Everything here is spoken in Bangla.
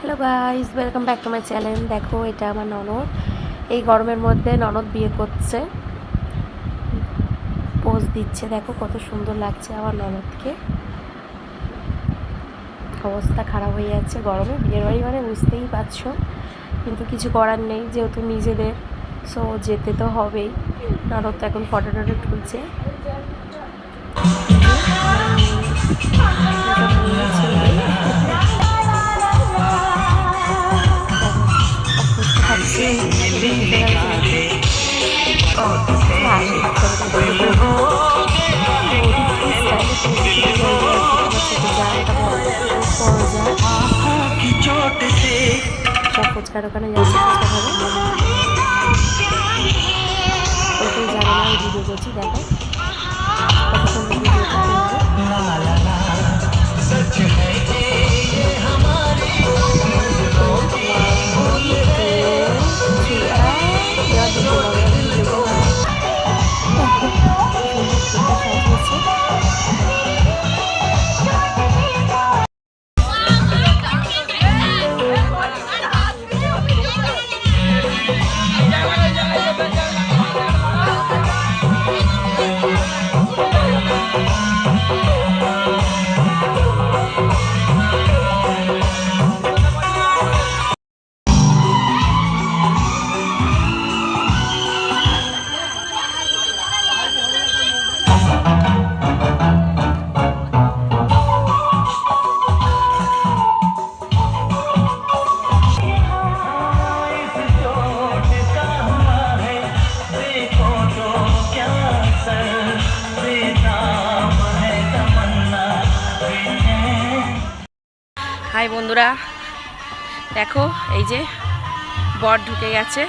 Hello guys, welcome back to my channel. দেখো, এটা আমার ননদ। এই গরমের মধ্যে ননদ বিয়ে করছে, পোজ দিচ্ছে। দেখো কত সুন্দর লাগছে আমার ননদকে। অবস্থা খারাপ হয়ে যাচ্ছে গরমে। বিয়ের বাড়ি মানে বুঝতেই পারছো, কিন্তু কিছু করার নেই, যেহেতু নিজেদের, সো যেতে তো হবেই। ননদ তো এখন ফটো টটো তুলছে। সব ফুচকার দোকানে যাচ্ছে, ফুচকা খাবে। ওইটাই জানে না, আমি ভিডিও করছি। দেখো কত সুন্দর ভিডিওটা হাই বন্ধুরা, দেখো এই যে বর ঢুকে গেছে।